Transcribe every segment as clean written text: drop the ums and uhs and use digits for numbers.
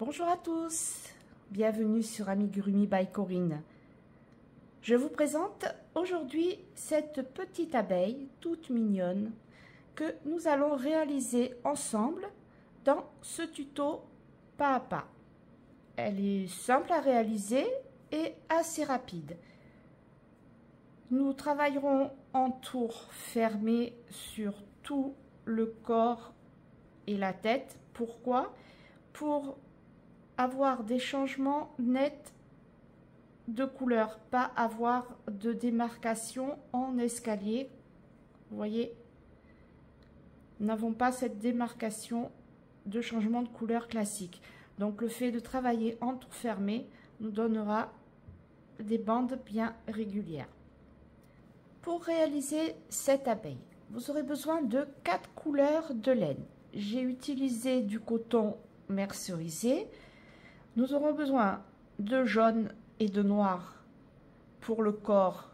Bonjour à tous, bienvenue sur Amigurumi by Corinne. Je vous présente aujourd'hui cette petite abeille toute mignonne que nous allons réaliser ensemble dans ce tuto pas à pas. Elle est simple à réaliser et assez rapide. Nous travaillerons en tour fermé sur tout le corps et la tête. Pourquoi? Pour avoir des changements nets de couleur, pas avoir de démarcation en escalier. Vous voyez, nous n'avons pas cette démarcation de changement de couleur classique. Donc le fait de travailler en tour fermé nous donnera des bandes bien régulières. Pour réaliser cette abeille, vous aurez besoin de 4 couleurs de laine. J'ai utilisé du coton mercerisé. Nous aurons besoin de jaune et de noir pour le corps,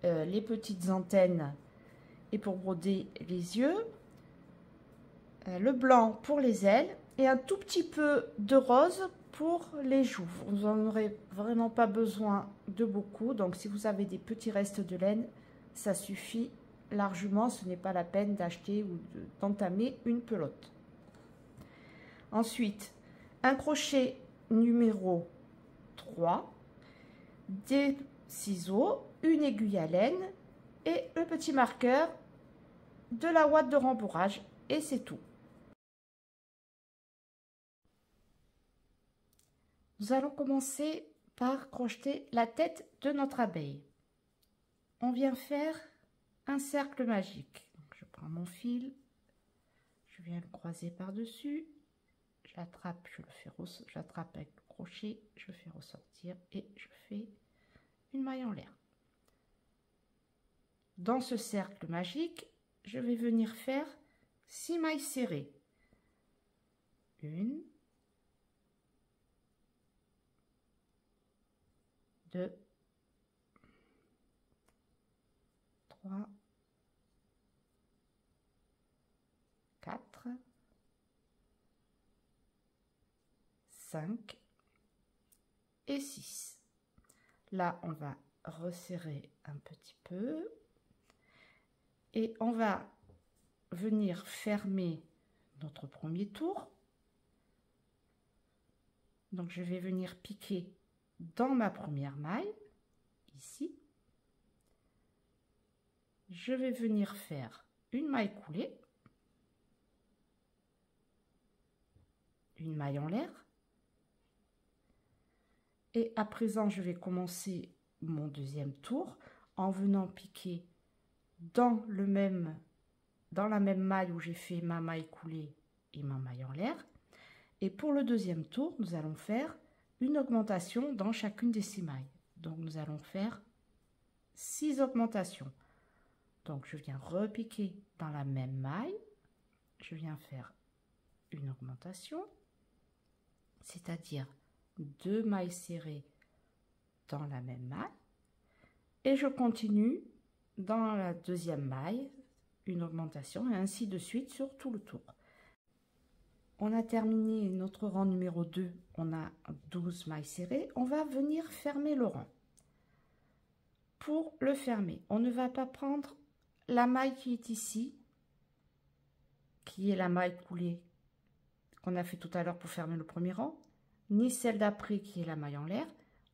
les petites antennes et pour broder les yeux, le blanc pour les ailes et un tout petit peu de rose pour les joues. Vous n'en aurez vraiment pas besoin de beaucoup, donc si vous avez des petits restes de laine, ça suffit largement. Ce n'est pas la peine d'acheter ou d'entamer une pelote. Ensuite, un crochet numéro 3, des ciseaux, une aiguille à laine et le petit marqueur de la ouate de rembourrage, et c'est tout. Nous allons commencer par crocheter la tête de notre abeille. On vient faire un cercle magique. Donc, je prends mon fil, je viens le croiser par-dessus, j'attrape, j'attrape avec le crochet, je fais ressortir et je fais une maille en l'air. Dans ce cercle magique, je vais venir faire 6 mailles serrées. 1, 2, 3, 4, 5 et 6. Là, on va resserrer un petit peu et on va venir fermer notre premier tour. Donc, je vais venir piquer dans ma première maille, ici. Je vais venir faire une maille coulée, une maille en l'air. Et à présent, je vais commencer mon deuxième tour en venant piquer dans la même maille où j'ai fait ma maille coulée et ma maille en l'air. Et pour le deuxième tour, nous allons faire une augmentation dans chacune des 6 mailles. Donc, nous allons faire 6 augmentations. Donc, je viens repiquer dans la même maille. Je viens faire une augmentation, c'est-à-dire 2 mailles serrées dans la même maille. Et je continue dans la deuxième maille, une augmentation, et ainsi de suite sur tout le tour. On a terminé notre rang numéro 2, on a 12 mailles serrées. On va venir fermer le rang. Pour le fermer, on ne va pas prendre la maille qui est ici, qui est la maille coulée qu'on a fait tout à l'heure pour fermer le premier rang, ni celle d'après qui est la maille en l'air.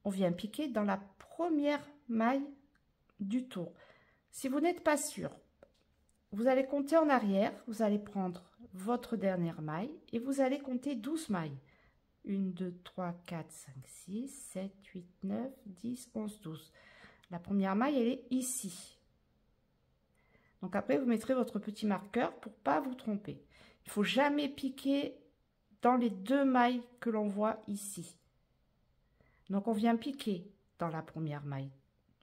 On vient piquer dans la première maille du tour. Si vous n'êtes pas sûr, vous allez compter en arrière, vous allez prendre votre dernière maille et vous allez compter 12 mailles. 1, 2, 3, 4, 5, 6, 7, 8, 9, 10, 11, 12. La première maille, elle est ici. Donc après, vous mettrez votre petit marqueur pour ne pas vous tromper. Il ne faut jamais piquer dans les 2 mailles que l'on voit ici. Donc on vient piquer dans la première maille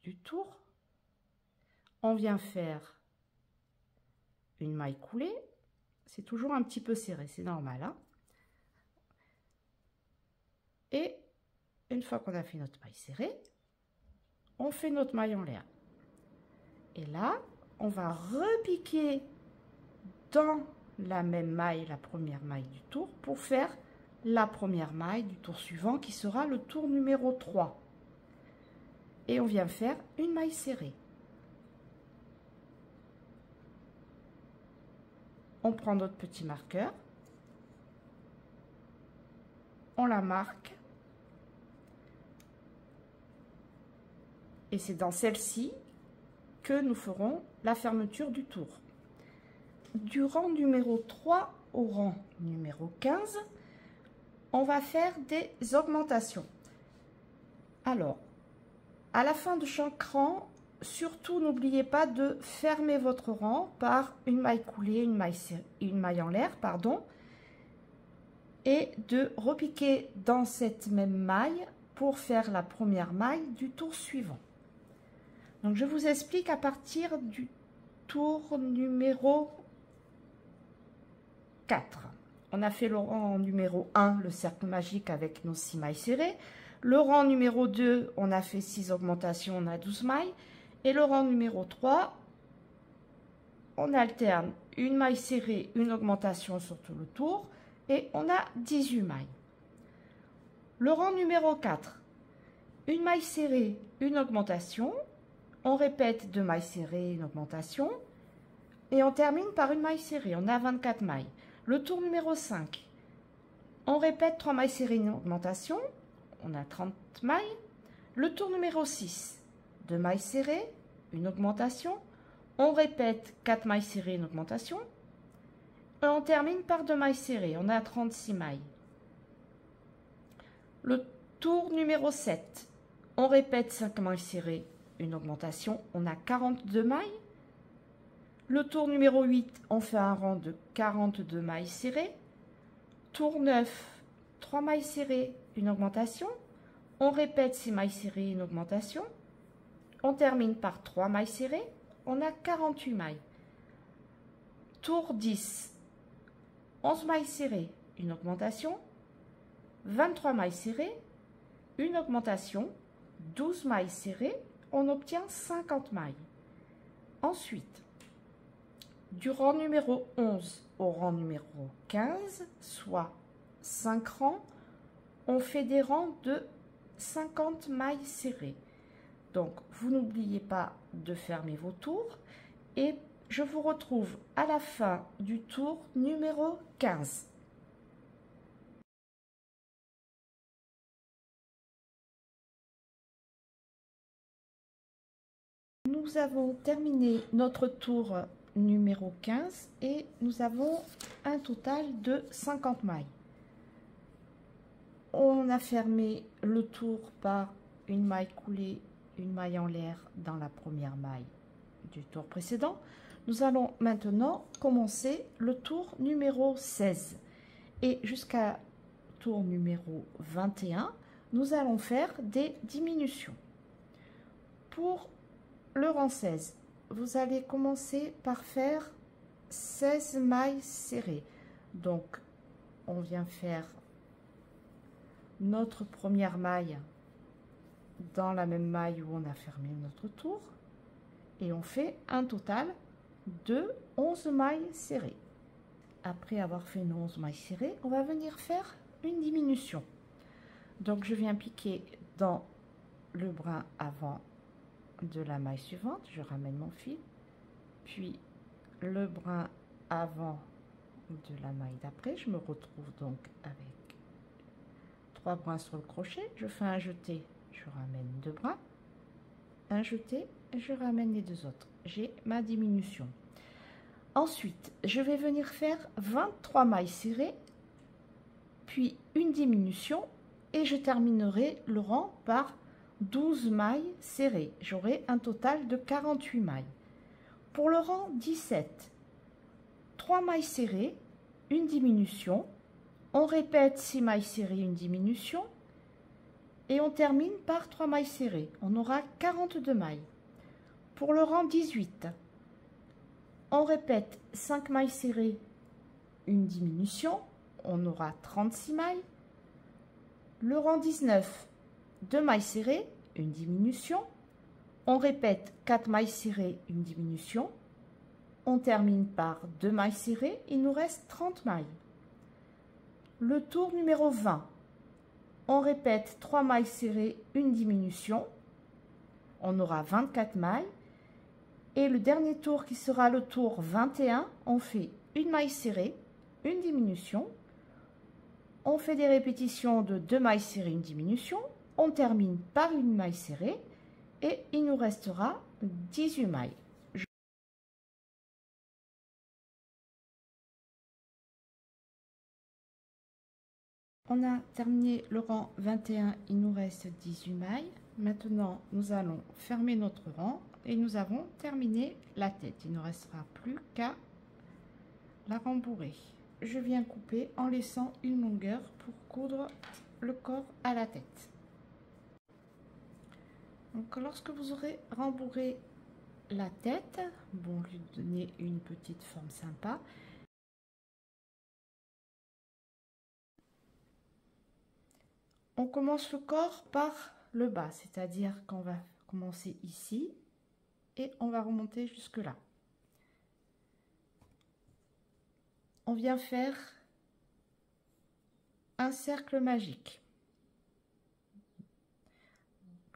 du tour. On vient faire une maille coulée. C'est toujours un petit peu serré, c'est normal, hein. Et une fois qu'on a fait notre maille serrée, on fait notre maille en l'air. Et là, on va repiquer dans la même maille, la première maille du tour, pour faire la première maille du tour suivant qui sera le tour numéro 3. Et on vient faire une maille serrée. On prend notre petit marqueur, on la marque et c'est dans celle-ci que nous ferons la fermeture du tour. Du rang numéro 3 au rang numéro 15, on va faire des augmentations. Alors, à la fin de chaque rang, surtout n'oubliez pas de fermer votre rang par une maille coulée, une maille en l'air, pardon, et de repiquer dans cette même maille pour faire la première maille du tour suivant. Donc je vous explique à partir du tour numéro 4. On a fait le rang numéro 1, le cercle magique avec nos 6 mailles serrées. Le rang numéro 2, on a fait 6 augmentations, on a 12 mailles. Et le rang numéro 3, on alterne une maille serrée, une augmentation sur tout le tour. Et on a 18 mailles. Le rang numéro 4, une maille serrée, une augmentation. On répète 2 mailles serrées, une augmentation. Et on termine par une maille serrée. On a 24 mailles. Le tour numéro 5, on répète 3 mailles serrées, une augmentation. On a 30 mailles. Le tour numéro 6, 2 mailles serrées, une augmentation. On répète 4 mailles serrées, une augmentation. Et on termine par 2 mailles serrées. On a 36 mailles. Le tour numéro 7, on répète 5 mailles serrées, une augmentation. On a 42 mailles. Le tour numéro 8, on fait un rang de 42 mailles serrées. Tour 9, 3 mailles serrées, une augmentation. On répète 6 mailles serrées, une augmentation. On termine par 3 mailles serrées. On a 48 mailles. Tour 10, 11 mailles serrées, une augmentation. 23 mailles serrées, une augmentation. 12 mailles serrées, on obtient 50 mailles. Ensuite, du rang numéro 11 au rang numéro 15, soit 5 rangs, on fait des rangs de 50 mailles serrées. Donc, vous n'oubliez pas de fermer vos tours et je vous retrouve à la fin du tour numéro 15. Nous avons terminé notre tour numéro 15 et nous avons un total de 50 mailles. On a fermé le tour par une maille coulée, une maille en l'air dans la première maille du tour précédent. Nous allons maintenant commencer le tour numéro 16 et jusqu'à tour numéro 21, nous allons faire des diminutions. Pour le rang 16, vous allez commencer par faire 16 mailles serrées. Donc, on vient faire notre première maille dans la même maille où on a fermé notre tour. Et on fait un total de 11 mailles serrées. Après avoir fait nos 11 mailles serrées, on va venir faire une diminution. Donc, je viens piquer dans le brin avant de la maille suivante, je ramène mon fil, puis le brin avant de la maille d'après, je me retrouve donc avec 3 brins sur le crochet, je fais un jeté, je ramène 2 brins, un jeté, je ramène les 2 autres, j'ai ma diminution. Ensuite, je vais venir faire 23 mailles serrées, puis une diminution et je terminerai le rang par 12 mailles serrées. J'aurai un total de 48 mailles. Pour le rang 17, 3 mailles serrées, une diminution. On répète 6 mailles serrées, une diminution. Et on termine par 3 mailles serrées. On aura 42 mailles. Pour le rang 18, on répète 5 mailles serrées, une diminution. On aura 36 mailles. Le rang 19, 2 mailles serrées, une diminution. On répète 4 mailles serrées, une diminution. On termine par 2 mailles serrées, il nous reste 30 mailles. Le tour numéro 20, on répète 3 mailles serrées, une diminution. On aura 24 mailles. Et le dernier tour qui sera le tour 21, on fait une maille serrée, une diminution. On fait des répétitions de 2 mailles serrées, une diminution. On termine par une maille serrée et il nous restera 18 mailles. On a terminé le rang 21, il nous reste 18 mailles. Maintenant, nous allons fermer notre rang et nous avons terminé la tête. Il ne restera plus qu'à la rembourrer. Je viens couper en laissant une longueur pour coudre le corps à la tête. Donc, lorsque vous aurez rembourré la tête, bon, lui donner une petite forme sympa. On commence le corps par le bas, c'est-à-dire qu'on va commencer ici et on va remonter jusque là. On vient faire un cercle magique.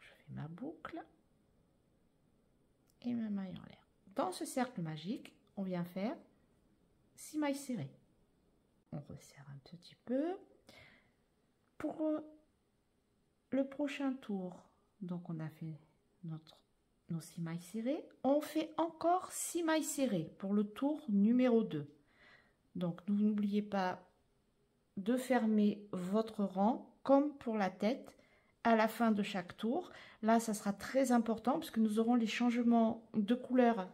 Je fais ma boucle et ma maille en l'air. Dans ce cercle magique, on vient faire 6 mailles serrées. On resserre un petit peu. Pour le prochain tour, donc on a fait nos 6 mailles serrées, on fait encore 6 mailles serrées pour le tour numéro 2. Donc n'oubliez pas de fermer votre rang comme pour la tête à la fin de chaque tour. Là, ça sera très important parce que nous aurons les changements de couleur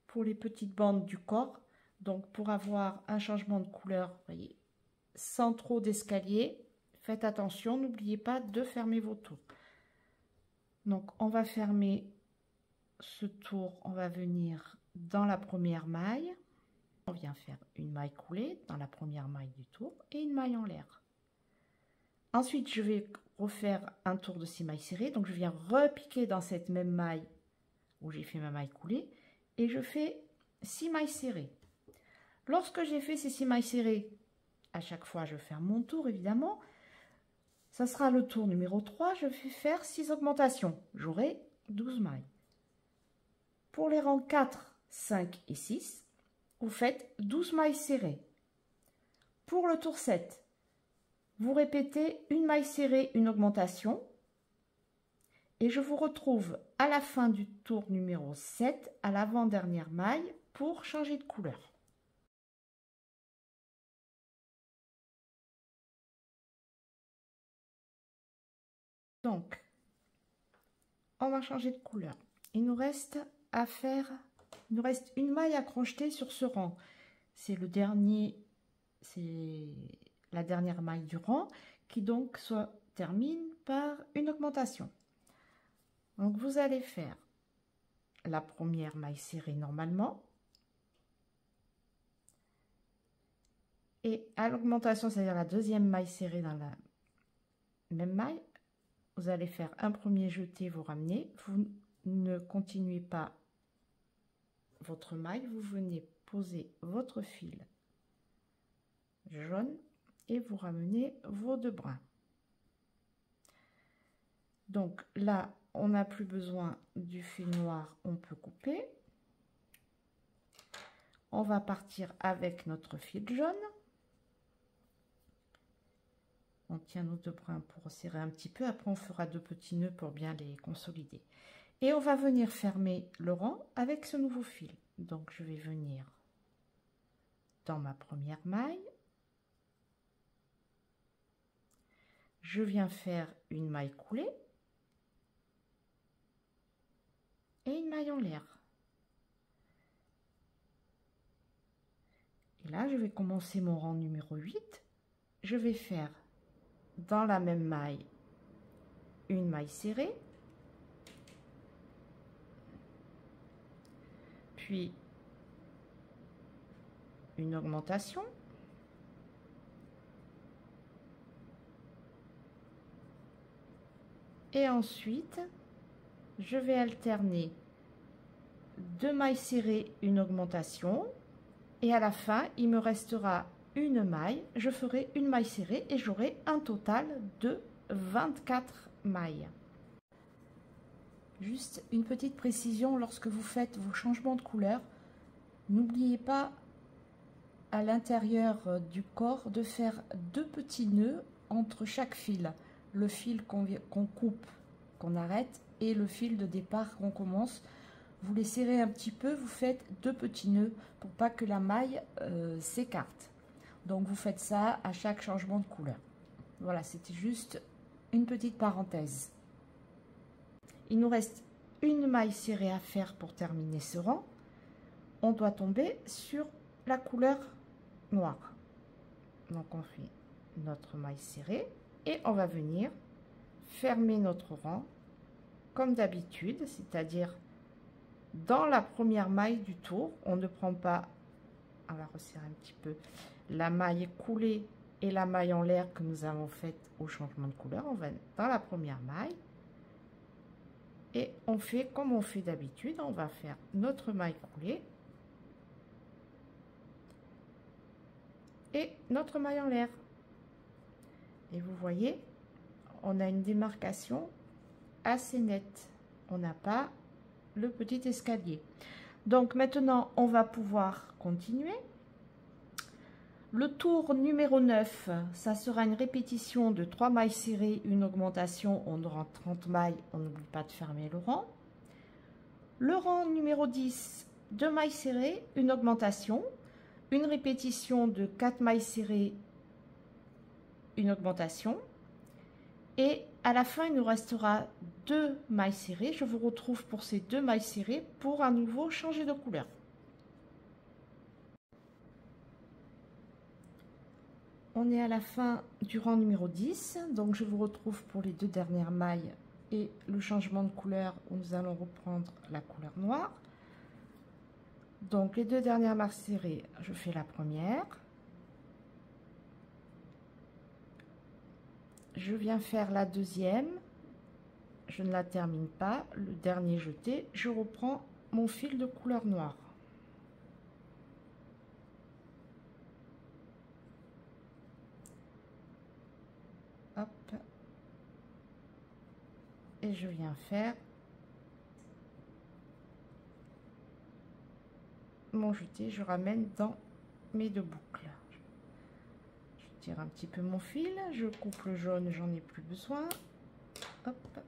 pour les petites bandes du corps. Donc pour avoir un changement de couleur, vous voyez, sans trop d'escalier, faites attention, n'oubliez pas de fermer vos tours. Donc on va fermer ce tour, on va venir dans la première maille. On vient faire une maille coulée dans la première maille du tour et une maille en l'air. Ensuite, je vais refaire un tour de 6 mailles serrées. Donc, je viens repiquer dans cette même maille où j'ai fait ma maille coulée et je fais 6 mailles serrées. Lorsque j'ai fait ces 6 mailles serrées, à chaque fois, je ferme mon tour, évidemment. Ça sera le tour numéro 3. Je vais faire 6 augmentations. J'aurai 12 mailles. Pour les rangs 4, 5 et 6, vous faites 12 mailles serrées. Pour le tour 7, vous répétez une maille serrée, une augmentation. Et je vous retrouve à la fin du tour numéro 7, à l'avant-dernière maille, pour changer de couleur. Donc, on va changer de couleur. Il nous reste à faire... Il nous reste une maille à crocheter sur ce rang. C'est le dernier, c'est la dernière maille du rang qui donc se termine par une augmentation. Donc vous allez faire la première maille serrée normalement. Et à l'augmentation, c'est-à-dire la deuxième maille serrée dans la même maille, vous allez faire un premier jeté, vous ramenez. Vous ne continuez pas votre maille, vous venez poser votre fil jaune et vous ramenez vos 2 brins. Donc là, on n'a plus besoin du fil noir, on peut couper. On va partir avec notre fil jaune. On tient nos 2 brins pour resserrer un petit peu. Après, on fera 2 petits nœuds pour bien les consolider. Et on va venir fermer le rang avec ce nouveau fil. Donc, je vais venir dans ma première maille. Je viens faire une maille coulée. Et une maille en l'air. Et là, je vais commencer mon rang numéro 8. Je vais faire dans la même maille une maille serrée. Puis une augmentation. Et ensuite, je vais alterner 2 mailles serrées, une augmentation. Et à la fin, il me restera une maille, je ferai une maille serrée et j'aurai un total de 24 mailles. Juste une petite précision, lorsque vous faites vos changements de couleur, n'oubliez pas à l'intérieur du corps de faire 2 petits nœuds entre chaque fil. Le fil qu'on coupe, qu'on arrête, et le fil de départ qu'on commence. Vous les serrez un petit peu, vous faites 2 petits nœuds pour pas que la maille s'écarte. Donc vous faites ça à chaque changement de couleur. Voilà, c'était juste une petite parenthèse. Il nous reste une maille serrée à faire pour terminer ce rang. On doit tomber sur la couleur noire. Donc on fait notre maille serrée et on va venir fermer notre rang comme d'habitude, c'est-à-dire dans la première maille du tour. On ne prend pas, on va resserrer un petit peu, la maille coulée et la maille en l'air que nous avons faite au changement de couleur. On va dans la première maille et on fait comme on fait d'habitude. On va faire notre maille coulée et notre maille en l'air. Et vous voyez, on a une démarcation assez nette. On n'a pas le petit escalier. Donc maintenant, on va pouvoir continuer. Le tour numéro 9, ça sera une répétition de 3 mailles serrées, une augmentation. On aura 30 mailles. On n'oublie pas de fermer le rang. Le rang numéro 10, 2 mailles serrées, une augmentation. Une répétition de 4 mailles serrées, une augmentation. Et à la fin, il nous restera 2 mailles serrées. Je vous retrouve pour ces 2 mailles serrées pour à nouveau changer de couleur. On est à la fin du rang numéro 10. Donc, je vous retrouve pour les 2 dernières mailles et le changement de couleur où nous allons reprendre la couleur noire. Donc, les 2 dernières mailles serrées, je fais la première. Je viens faire la deuxième. Je ne la termine pas. Le dernier jeté, je reprends mon fil de couleur noire. Hop. Et je viens faire mon jeté, je ramène dans mes 2 boucles. Je tire un petit peu mon fil, je coupe le jaune, j'en ai plus besoin. Hop.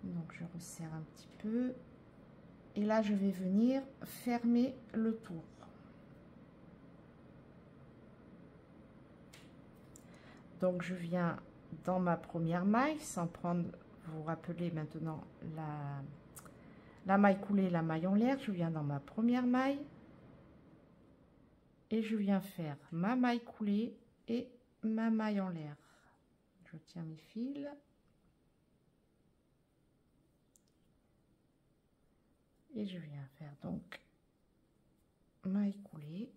Donc je resserre un petit peu. Et là, je vais venir fermer le tour. Donc je viens dans ma première maille, sans prendre, vous rappelez maintenant la maille coulée, la maille en l'air. Je viens dans ma première maille et je viens faire ma maille coulée et ma maille en l'air. Je tiens mes fils et je viens faire donc maille coulée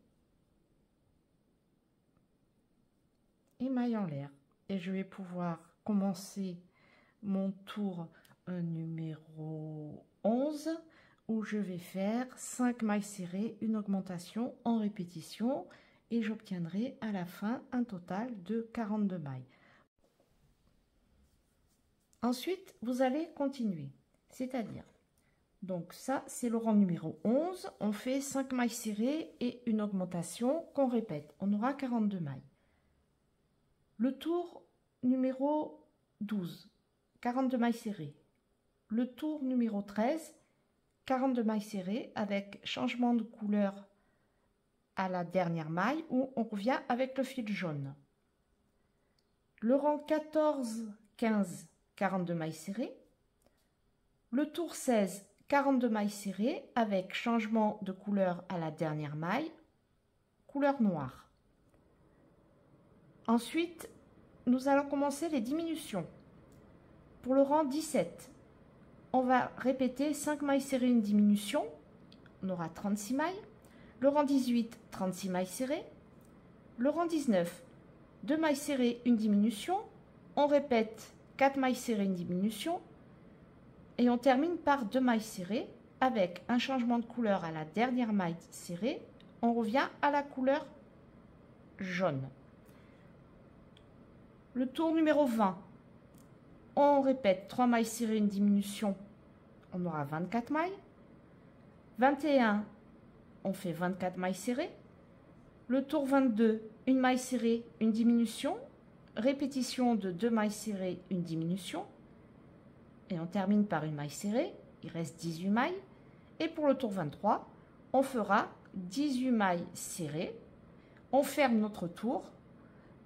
et maille en l'air. Et je vais pouvoir commencer mon tour numéro 11 où je vais faire 5 mailles serrées, une augmentation en répétition et j'obtiendrai à la fin un total de 42 mailles. Ensuite, vous allez continuer, c'est-à-dire, donc ça c'est le rang numéro 11, on fait 5 mailles serrées et une augmentation qu'on répète, on aura 42 mailles. Le tour numéro 12, 42 mailles serrées. Le tour numéro 13, 42 mailles serrées avec changement de couleur à la dernière maille où on revient avec le fil jaune. Le rang 14, 15, 42 mailles serrées. Le tour 16, 42 mailles serrées avec changement de couleur à la dernière maille, couleur noire. Ensuite, nous allons commencer les diminutions. Pour le rang 17, on va répéter 5 mailles serrées, une diminution. On aura 36 mailles. Le rang 18, 36 mailles serrées. Le rang 19, 2 mailles serrées, une diminution. On répète 4 mailles serrées, une diminution. Et on termine par 2 mailles serrées avec un changement de couleur à la dernière maille serrée, on revient à la couleur jaune. Le tour numéro 20, on répète 3 mailles serrées, une diminution, on aura 24 mailles. 21, on fait 24 mailles serrées. Le tour 22, une maille serrée, une diminution, répétition de 2 mailles serrées, une diminution, et on termine par une maille serrée, il reste 18 mailles. Et pour le tour 23, on fera 18 mailles serrées, on ferme notre tour,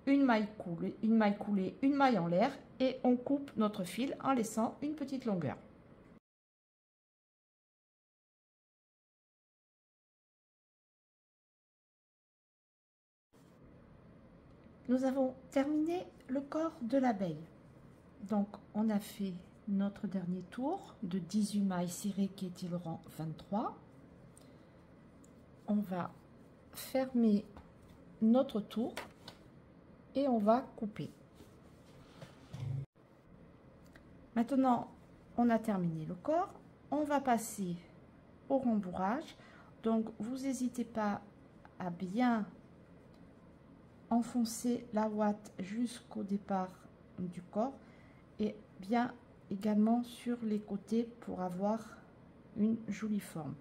une maille coulée, une maille en l'air, et on coupe notre fil en laissant une petite longueur. Nous avons terminé le corps de l'abeille. Donc on a fait notre dernier tour de 18 mailles serrées qui était le rang 23. On va fermer notre tour et on va couper. Maintenant, on a terminé le corps. On va passer au rembourrage. Donc, vous n'hésitez pas à bien enfoncer la ouate jusqu'au départ du corps et bien également sur les côtés pour avoir une jolie forme.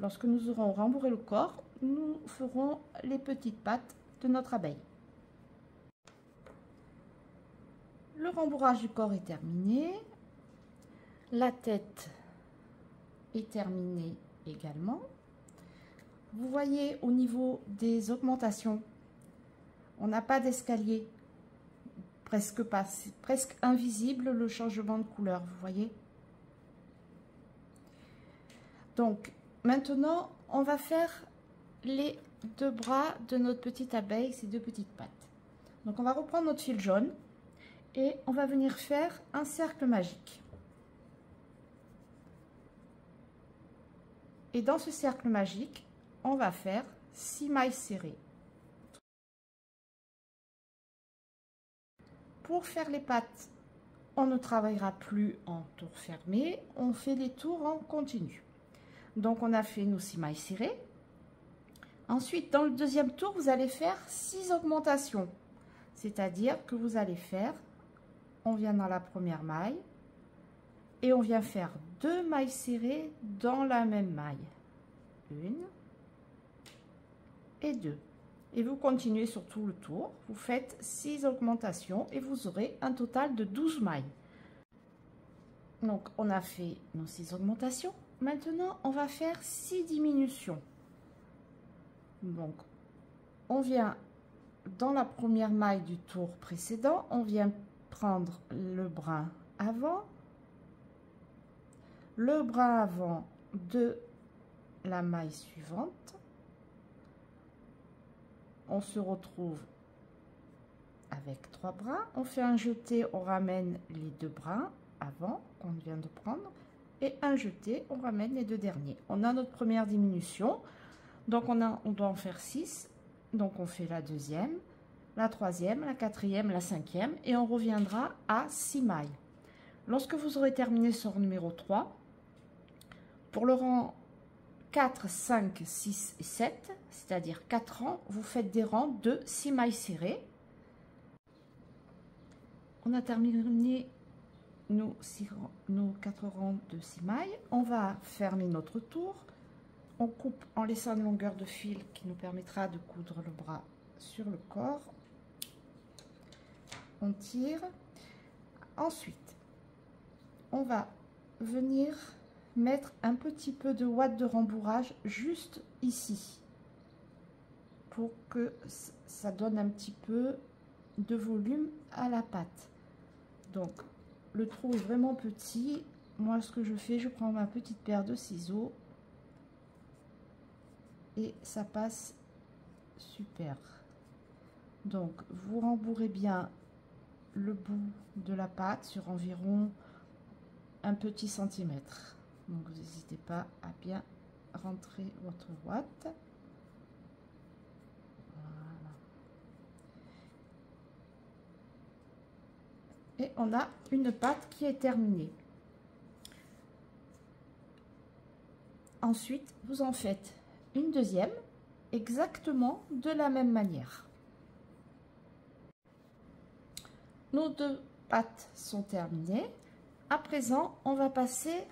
Lorsque nous aurons rembourré le corps, nous ferons les petites pattes de notre abeille. Le rembourrage du corps est terminé. La tête est terminée également. Vous voyez au niveau des augmentations, on n'a pas d'escalier, presque pas, c'est presque invisible le changement de couleur, vous voyez. Donc maintenant, on va faire les 2 bras de notre petite abeille, ces 2 petites pattes. Donc on va reprendre notre fil jaune et on va venir faire un cercle magique. Et dans ce cercle magique, on va faire 6 mailles serrées. Pour faire les pattes, on ne travaillera plus en tour fermé, on fait les tours en continu. Donc on a fait nos 6 mailles serrées. Ensuite, dans le deuxième tour, vous allez faire 6 augmentations. C'est-à-dire que vous allez faire, on vient dans la première maille et on vient faire 2 mailles serrées dans la même maille. 1 et 2. Et vous continuez sur tout le tour. Vous faites 6 augmentations et vous aurez un total de 12 mailles. Donc, on a fait nos 6 augmentations. Maintenant, on va faire 6 diminutions. Donc, on vient dans la première maille du tour précédent, on vient prendre le brin avant, le brin avant de la maille suivante. On se retrouve avec 3 brins, on fait un jeté, on ramène les 2 brins avant qu'on vient de prendre et un jeté, on ramène les 2 derniers. On a notre première diminution, donc on doit en faire 6, donc on fait la deuxième, la troisième, la quatrième, la cinquième et on reviendra à 6 mailles. Lorsque vous aurez terminé sur numéro 3, pour le rang 4, 5, 6 et 7, c'est-à-dire 4 rangs, vous faites des rangs de 6 mailles serrées. On a terminé nos 4 rangs de 6 mailles. On va fermer notre tour. On coupe en laissant une longueur de fil qui nous permettra de coudre le bras sur le corps. On tire. Ensuite, on va venir mettre un petit peu de ouate de rembourrage juste ici pour que ça donne un petit peu de volume à la pâte. Donc le trou est vraiment petit. Moi ce que je fais, je prends ma petite paire de ciseaux et ça passe super. Donc vous rembourrez bien le bout de la pâte sur environ un petit centimètre. Donc, vous n'hésitez pas à bien rentrer votre ouate. Voilà. Et on a une pâte qui est terminée. Ensuite, vous en faites une deuxième exactement de la même manière. Nos deux pattes sont terminées. À présent, on va passer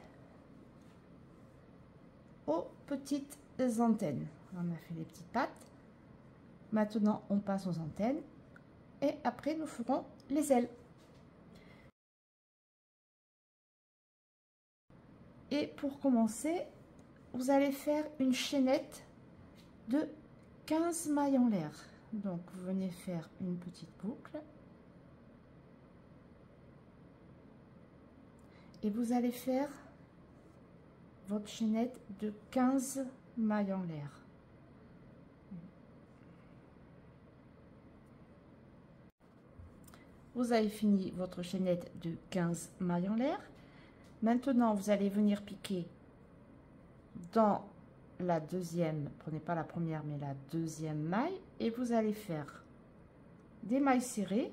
aux petites antennes. On a fait les petites pattes. Maintenant, on passe aux antennes. Et après, nous ferons les ailes. Et pour commencer, vous allez faire une chaînette de 15 mailles en l'air. Donc, vous venez faire une petite boucle. Et vous allez faire votre chaînette de 15 mailles en l'air. Vous avez fini votre chaînette de 15 mailles en l'air. Maintenant, vous allez venir piquer dans la deuxième, prenez pas la première, mais la deuxième maille, et vous allez faire des mailles serrées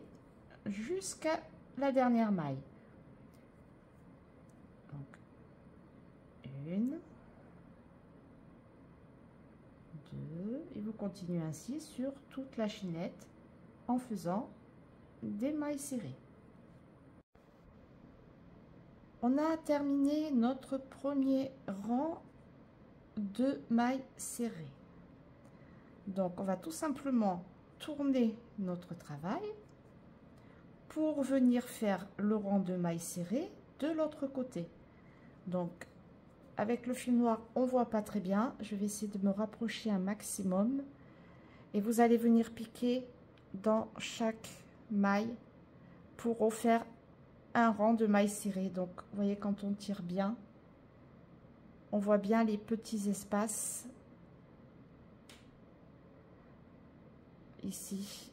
jusqu'à la dernière maille. Donc, une, deux, et vous continuez ainsi sur toute la chaînette en faisant des mailles serrées. On a terminé notre premier rang de mailles serrées. Donc, on va tout simplement tourner notre travail pour venir faire le rang de mailles serrées de l'autre côté. Donc, avec le fil noir, on voit pas très bien. Je vais essayer de me rapprocher un maximum. Et vous allez venir piquer dans chaque maille pour faire un rang de mailles serrées. Donc, vous voyez, quand on tire bien, on voit bien les petits espaces ici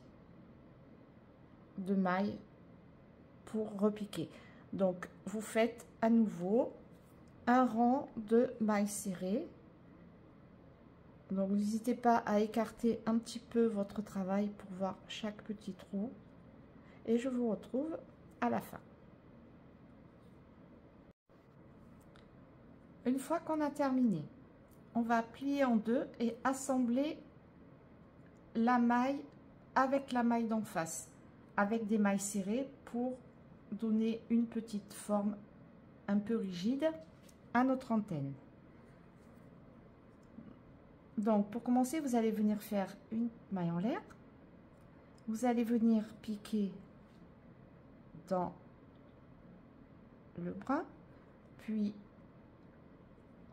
de mailles pour repiquer. Donc, vous faites à nouveau un rang de mailles serrées. Donc, n'hésitez pas à écarter un petit peu votre travail pour voir chaque petit trou. Et je vous retrouve à la fin. Une fois qu'on a terminé, on va plier en deux et assembler la maille avec la maille d'en face, avec des mailles serrées pour donner une petite forme un peu rigide à notre antenne. Donc, pour commencer, vous allez venir faire une maille en l'air. Vous allez venir piquer dans le brin, puis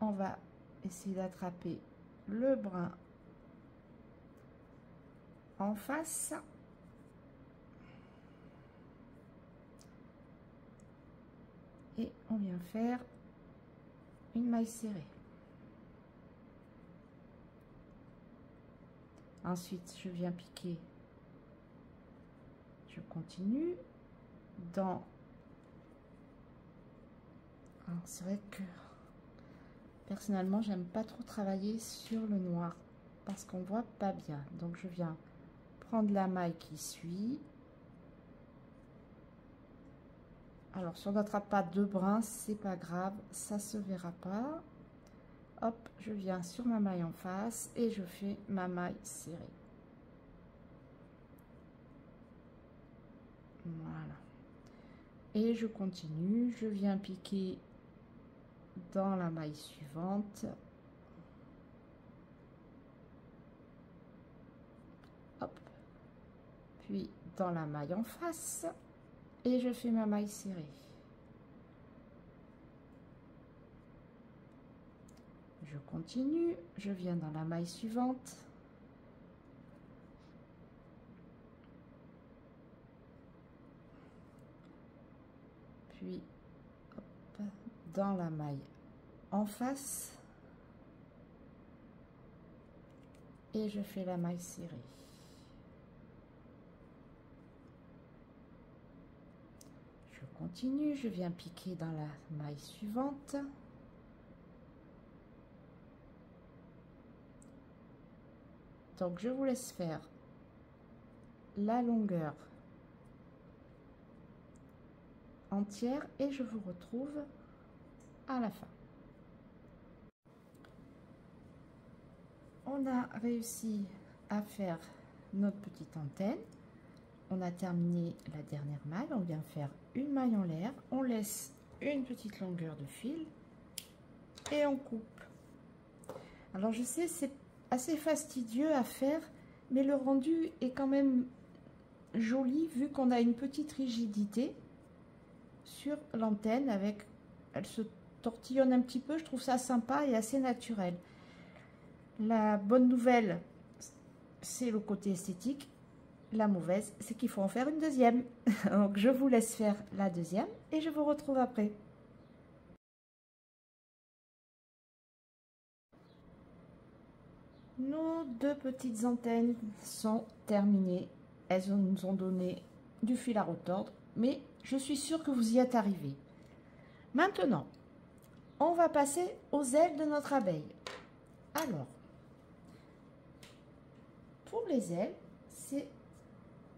on va essayer d'attraper le brin en face et on vient faire une maille serrée. Ensuite, je viens piquer, je continue dans... Alors, c'est vrai que personnellement, j'aime pas trop travailler sur le noir parce qu'on voit pas bien. Donc, je viens prendre la maille qui suit. Alors, si on n'attrape pas deux brins, c'est pas grave, ça se verra pas. Hop, je viens sur ma maille en face et je fais ma maille serrée. Voilà. Et je continue, je viens piquer dans la maille suivante. Hop. Puis dans la maille en face et je fais ma maille serrée. Je continue, je viens dans la maille suivante. Puis hop, dans la maille en face et je fais la maille serrée. Je continue, je viens piquer dans la maille suivante. Donc je vous laisse faire la longueur entière et je vous retrouve à la fin. On a réussi à faire notre petite antenne. On a terminé la dernière maille. On vient faire une maille en l'air. On laisse une petite longueur de fil et on coupe. Alors je sais, c'est assez fastidieux à faire, mais le rendu est quand même joli vu qu'on a une petite rigidité sur l'antenne. Avec, elle se tortillonne un petit peu. Je trouve ça sympa et assez naturel. La bonne nouvelle, c'est le côté esthétique. La mauvaise, c'est qu'il faut en faire une deuxième. Donc je vous laisse faire la deuxième et je vous retrouve après. Nos deux petites antennes sont terminées. Elles nous ont donné du fil à retordre, mais je suis sûre que vous y êtes arrivés. Maintenant, on va passer aux ailes de notre abeille. Alors, pour les ailes, c'est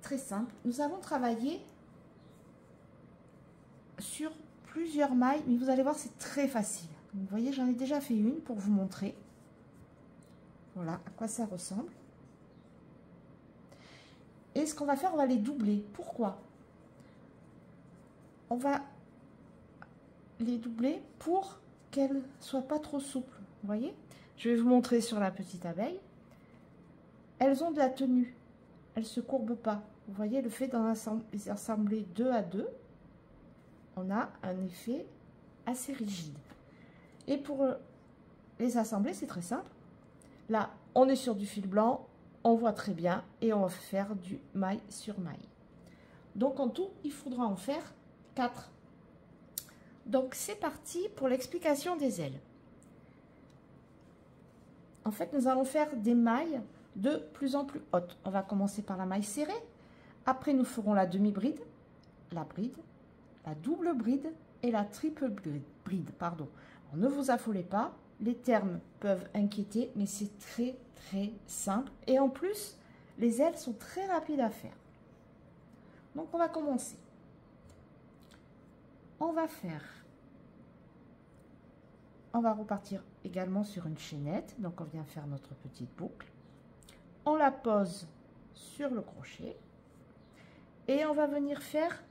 très simple. Nous avons travaillé sur plusieurs mailles, mais vous allez voir, c'est très facile. Vous voyez, j'en ai déjà fait une pour vous montrer. Voilà à quoi ça ressemble. Et ce qu'on va faire, on va les doubler. Pourquoi? On va les doubler pour qu'elles ne soient pas trop souples. Vous voyez? Je vais vous montrer sur la petite abeille. Elles ont de la tenue. Elles ne se courbent pas. Vous voyez, le fait d'en assembler deux à deux, on a un effet assez rigide. Et pour les assembler, c'est très simple. Là, on est sur du fil blanc, on voit très bien, et on va faire du maille sur maille. Donc en tout, il faudra en faire 4. Donc c'est parti pour l'explication des ailes. En fait, nous allons faire des mailles de plus en plus hautes. On va commencer par la maille serrée. Après, nous ferons la demi-bride, la bride, la double bride et la triple bride. Pardon. Alors, ne vous affolez pas. Les termes peuvent inquiéter, mais c'est très très simple. Et en plus, les ailes sont très rapides à faire. Donc, on va commencer. On va repartir également sur une chaînette. Donc, on vient faire notre petite boucle. On la pose sur le crochet. Et on va venir faire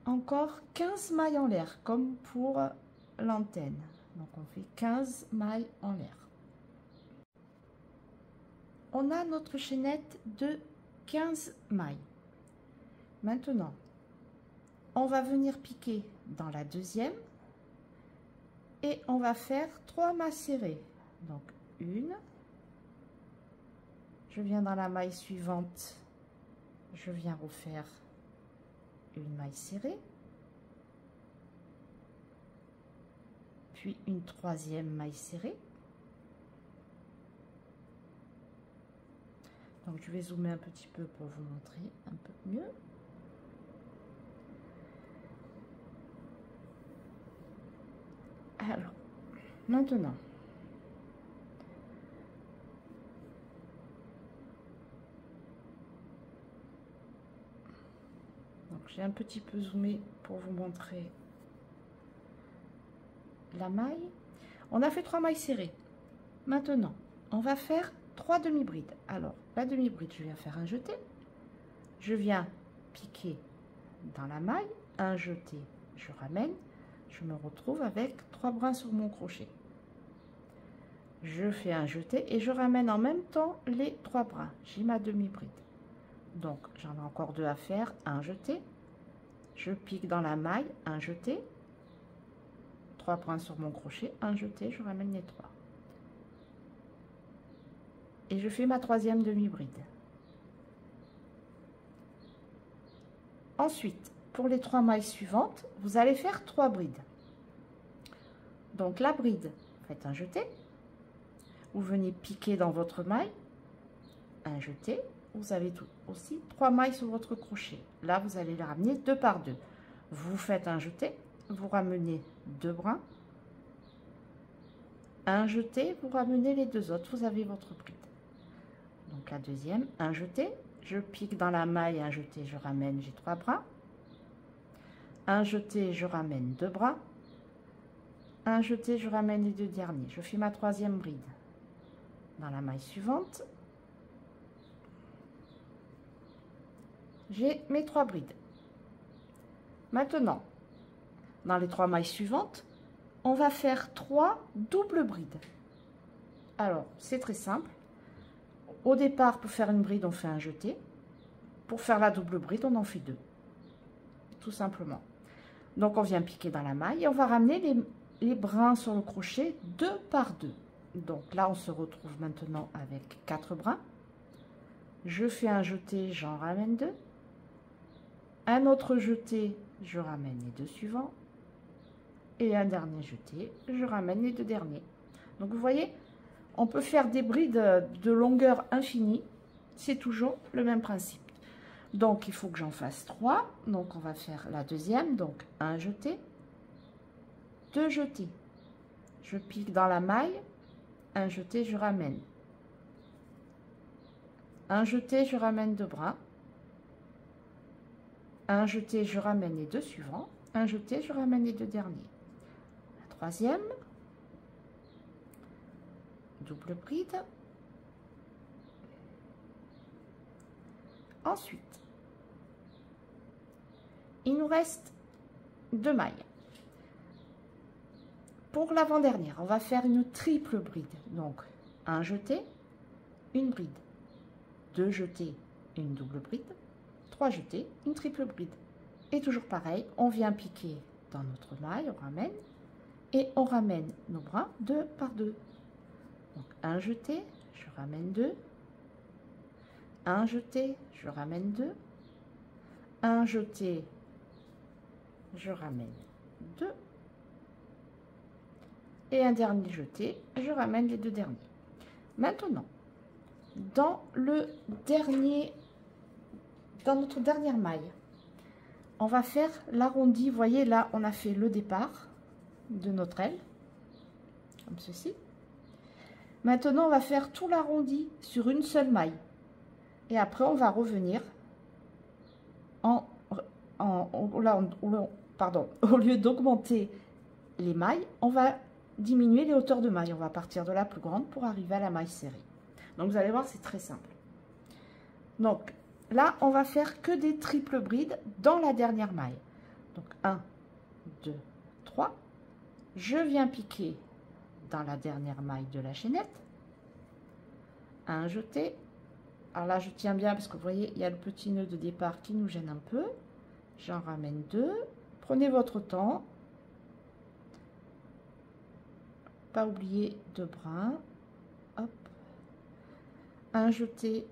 encore 15 mailles en l'air, comme pour l'antenne. Donc, on fait 15 mailles en l'air. On a notre chaînette de 15 mailles. Maintenant, on va venir piquer dans la deuxième et on va faire 3 mailles serrées. Donc, une, je viens dans la maille suivante, je viens refaire une maille serrée. Puis une troisième maille serrée. Donc je vais zoomer un petit peu pour vous montrer un peu mieux. Alors, maintenant, donc j'ai un petit peu zoomé pour vous montrer la maille. On a fait 3 mailles serrées. Maintenant, on va faire 3 demi-brides. Alors, la demi-bride, je viens faire un jeté. Je viens piquer dans la maille, un jeté, je ramène. Je me retrouve avec 3 brins sur mon crochet. Je fais un jeté et je ramène en même temps les 3 brins. J'ai ma demi-bride. Donc, j'en ai encore 2 à faire. Un jeté. Je pique dans la maille, un jeté. 3 brins sur mon crochet, un jeté, je ramène les 3. Et je fais ma troisième demi-bride. Ensuite, pour les 3 mailles suivantes, vous allez faire 3 brides. Donc la bride, faites un jeté. Vous venez piquer dans votre maille, un jeté. Vous avez aussi 3 mailles sur votre crochet. Là, vous allez les ramener 2 par 2. Vous faites un jeté. Vous ramenez 2 brins, un jeté, vous ramenez les 2 autres, vous avez votre bride. Donc la deuxième, un jeté, je pique dans la maille, un jeté, je ramène, j'ai 3 brins, un jeté, je ramène 2 brins, un jeté, je ramène les 2 derniers, je fais ma troisième bride. dans la maille suivante. J'ai mes 3 brides. Maintenant, dans les 3 mailles suivantes, on va faire 3 doubles brides. Alors, c'est très simple. Au départ, pour faire une bride, on fait un jeté. Pour faire la double bride, on en fait 2. Tout simplement. Donc, on vient piquer dans la maille et on va ramener les brins sur le crochet 2 par 2. Donc là, on se retrouve maintenant avec 4 brins. Je fais un jeté, j'en ramène 2. Un autre jeté, je ramène les 2 suivants. Et un dernier jeté, je ramène les 2 derniers. Donc vous voyez, on peut faire des brides de longueur infinie. C'est toujours le même principe. Donc il faut que j'en fasse 3. Donc on va faire la deuxième. Donc un jeté, 2 jetés. Je pique dans la maille. Un jeté, je ramène. Un jeté, je ramène 2 brins. Un jeté, je ramène les 2 suivants. Un jeté, je ramène les 2 derniers. La troisième. Double bride. Ensuite, il nous reste 2 mailles. Pour l'avant-dernière, on va faire une triple bride. Donc, un jeté, une bride. 2 jetés, une double bride. 3 jetés, une triple bride. Et toujours pareil, on vient piquer dans notre maille, on ramène. Et on ramène nos brins 2 par 2. Donc, un jeté, je ramène 2. Un jeté, je ramène 2. Un jeté, je ramène 2. Et un dernier jeté, je ramène les 2 derniers. Maintenant, dans notre dernière maille, on va faire l'arrondi. Vous voyez, là, on a fait le départ de notre aile, comme ceci. Maintenant, on va faire tout l'arrondi sur une seule maille. Et après, on va revenir au lieu d'augmenter les mailles, on va diminuer les hauteurs de maille. On va partir de la plus grande pour arriver à la maille serrée. Donc, vous allez voir, c'est très simple. Donc, là, on va faire que des triples brides dans la dernière maille. Donc, 1, 2, 3. Je viens piquer dans la dernière maille de la chaînette. Un jeté. Alors là, je tiens bien parce que vous voyez, il y a le petit nœud de départ qui nous gêne un peu. J'en ramène 2. Prenez votre temps. Pas oublier 2 brins. Hop. Un jeté,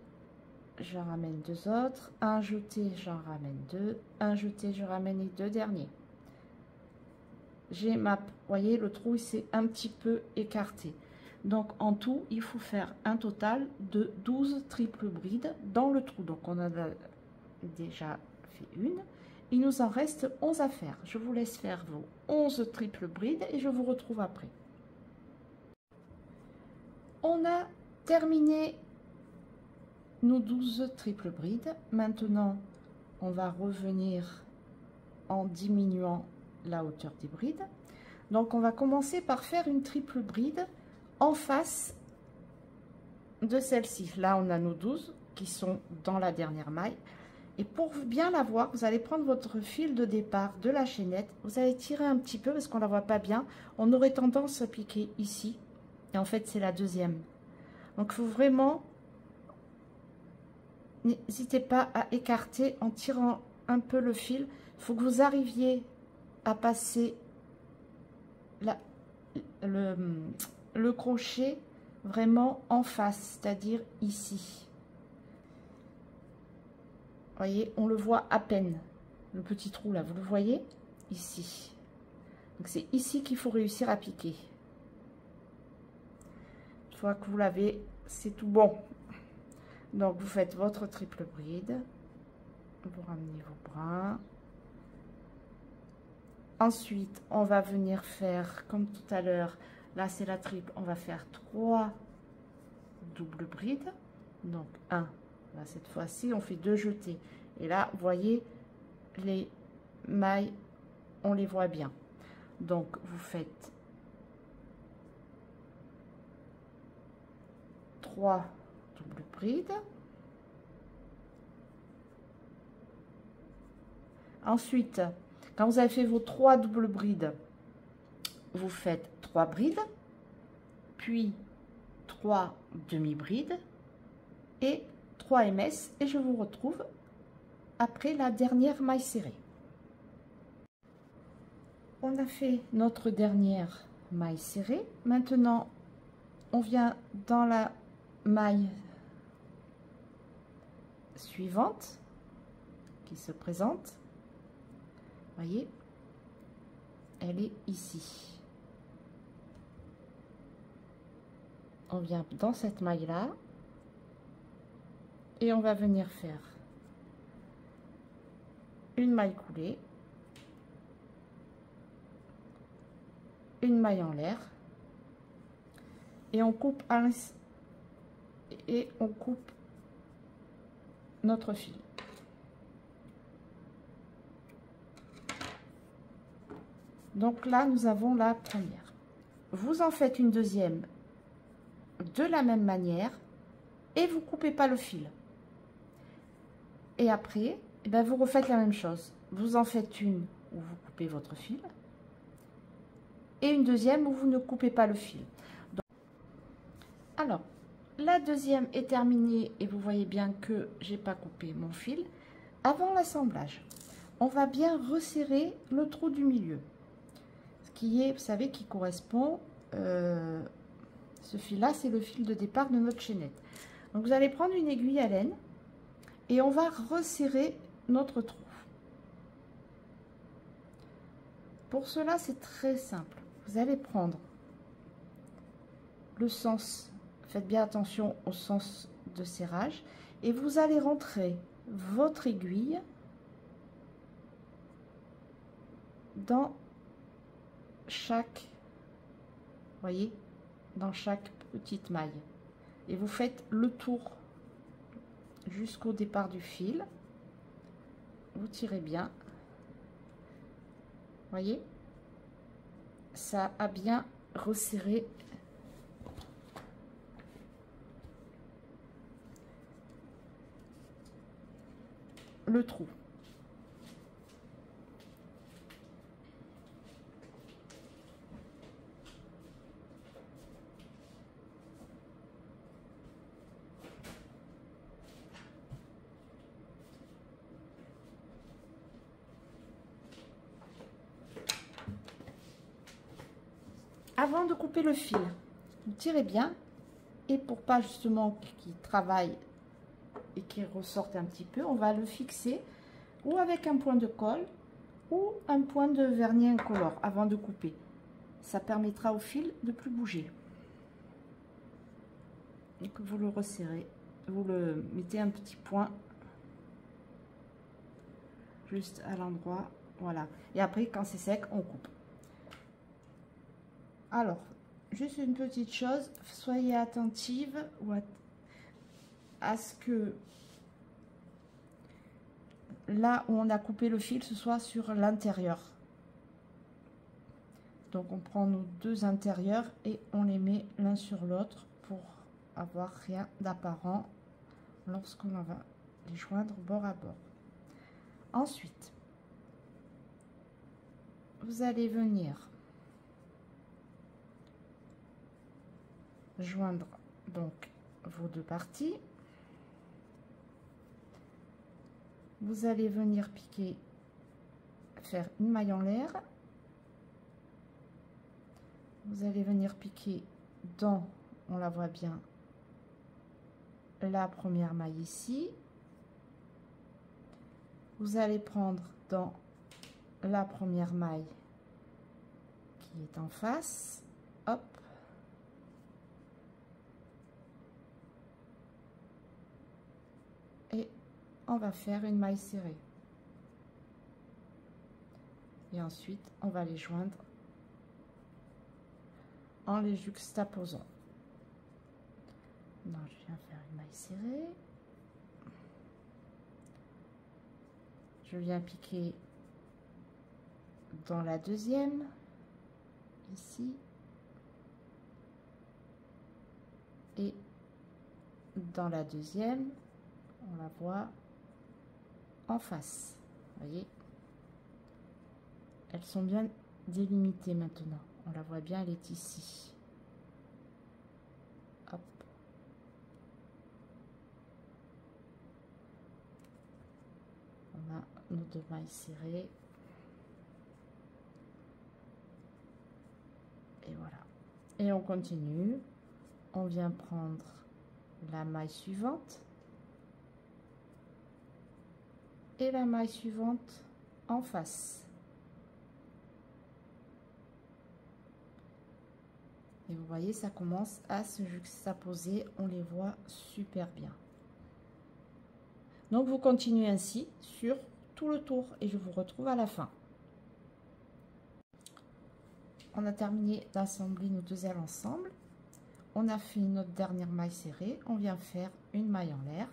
j'en ramène 2 autres. Un jeté, j'en ramène 2. Un jeté, je ramène les 2 derniers. J'ai ma... Vous voyez, le trou, il s'est un petit peu écarté. Donc, en tout, il faut faire un total de 12 triples brides dans le trou. Donc, on en a déjà fait une. Il nous en reste 11 à faire. Je vous laisse faire vos 11 triples brides et je vous retrouve après. On a terminé nos 12 triples brides. Maintenant, on va revenir en diminuant la hauteur des brides. Donc, on va commencer par faire une triple bride en face de celle-ci. Là, on a nos 12 qui sont dans la dernière maille. Et pour bien la voir, vous allez prendre votre fil de départ de la chaînette. Vous allez tirer un petit peu parce qu'on ne la voit pas bien. On aurait tendance à piquer ici. Et en fait, c'est la deuxième. Donc, il faut vraiment... N'hésitez pas à écarter en tirant un peu le fil. Il faut que vous arriviez à passer le crochet vraiment en face, c'est-à-dire ici. Vous voyez, on le voit à peine, le petit trou là, vous le voyez ici. Donc c'est ici qu'il faut réussir à piquer. Une fois que vous l'avez, c'est tout bon. Donc vous faites votre triple bride, vous ramenez vos brins. Ensuite, on va venir faire comme tout à l'heure. Là, c'est la triple. On va faire 3 doubles brides. Donc, 1. Là, cette fois-ci, on fait 2 jetés. Et là, vous voyez, les mailles, on les voit bien. Donc, vous faites 3 doubles brides. Ensuite, quand vous avez fait vos 3 doubles brides, vous faites 3 brides, puis 3 demi-brides et 3 MS, et je vous retrouve après la dernière maille serrée. On a fait notre dernière maille serrée. Maintenant, on vient dans la maille suivante qui se présente. Voyez, elle est ici. On vient dans cette maille là et on va venir faire une maille coulée, une maille en l'air, et on coupe notre fil. Donc là, nous avons la première. Vous en faites une deuxième de la même manière et vous coupez pas le fil. Et après, eh bien, vous refaites la même chose. Vous en faites une où vous coupez votre fil et une deuxième où vous ne coupez pas le fil. Donc, alors, la deuxième est terminée et vous voyez bien que j'ai pas coupé mon fil. Avant l'assemblage, on va bien resserrer le trou du milieu. Qui est, vous savez, qui correspond, ce fil là, c'est le fil de départ de notre chaînette. Donc vous allez prendre une aiguille à laine et on va resserrer notre trou. Pour cela, c'est très simple. Vous allez prendre le sens, faites bien attention au sens de serrage, et vous allez rentrer votre aiguille dans chaque, voyez, dans chaque petite maille, et vous faites le tour jusqu'au départ du fil. Vous tirez bien, voyez, ça a bien resserré le trou. Avant de couper le fil, vous tirez bien, et pour pas justement qu'il travaille et qu'il ressorte un petit peu, on va le fixer ou avec un point de colle ou un point de vernis incolore avant de couper. Ça permettra au fil de plus bouger. Donc vous le resserrez, vous le mettez un petit point juste à l'endroit, voilà. Et après, quand c'est sec, on coupe. Alors, juste une petite chose, soyez attentive à ce que là où on a coupé le fil, ce soit sur l'intérieur. Donc on prend nos deux intérieurs et on les met l'un sur l'autre pour avoir rien d'apparent lorsqu'on va les joindre bord à bord. Ensuite, vous allez venir joindre donc vos deux parties. Vous allez venir piquer, faire une maille en l'air. Vous allez venir piquer dans, on la voit bien, la première maille ici. Vous allez prendre dans la première maille qui est en face, hop, et on va faire une maille serrée, et ensuite on va les joindre en les juxtaposant. Non, je viens faire une maille serrée, je viens piquer dans la deuxième ici, et dans la deuxième, on la voit en face. Vous voyez, elles sont bien délimitées maintenant. On la voit bien, elle est ici. Hop. On a nos deux mailles serrées. Et voilà. Et on continue. On vient prendre la maille suivante. Et la maille suivante en face. Et vous voyez, ça commence à se juxtaposer. On les voit super bien. Donc, vous continuez ainsi sur tout le tour. Et je vous retrouve à la fin. On a terminé d'assembler nos deux ailes ensemble. On a fait notre dernière maille serrée. On vient faire une maille en l'air.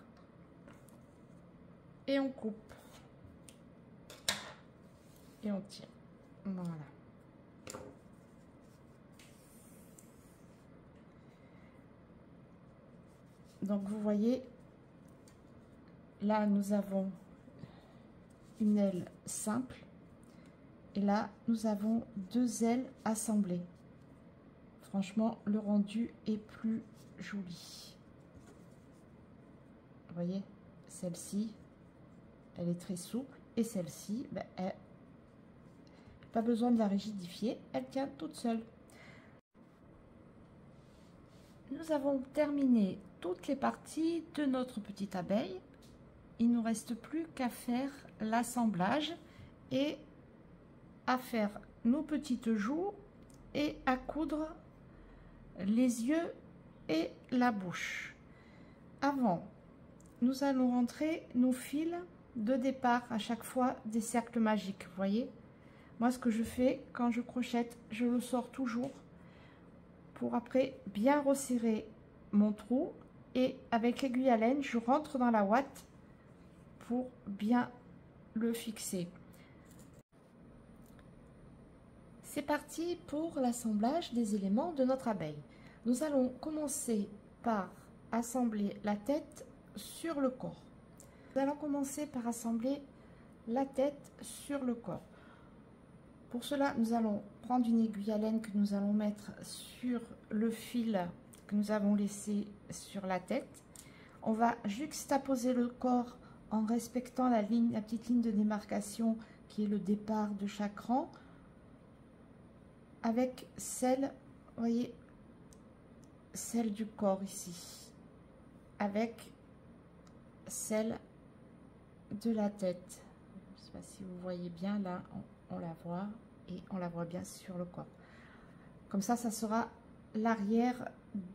Et on coupe. Et on tire. Voilà. Donc vous voyez, là nous avons une aile simple et là nous avons deux ailes assemblées. Franchement, le rendu est plus joli. Vous voyez, celle-ci, elle est très souple et celle-ci, ben, elle, pas besoin de la rigidifier, elle tient toute seule. Nous avons terminé toutes les parties de notre petite abeille. Il ne nous reste plus qu'à faire l'assemblage et à faire nos petites joues et à coudre les yeux et la bouche. Avant, nous allons rentrer nos fils de départ à chaque fois des cercles magiques. Vous voyez, moi ce que je fais quand je crochette, je le sors toujours pour après bien resserrer mon trou et avec l'aiguille à laine je rentre dans la ouate pour bien le fixer. C'est parti pour l'assemblage des éléments de notre abeille. Nous allons commencer par assembler la tête sur le corps. Nous allons commencer par assembler la tête sur le corps. Pour cela, nous allons prendre une aiguille à laine que nous allons mettre sur le fil que nous avons laissé sur la tête. On va juxtaposer le corps en respectant la petite ligne de démarcation qui est le départ de chaque rang avec celle, vous voyez, celle du corps ici, avec celle de la tête. Je ne sais pas si vous voyez bien, là on la voit et on la voit bien sur le corps. Comme ça sera l'arrière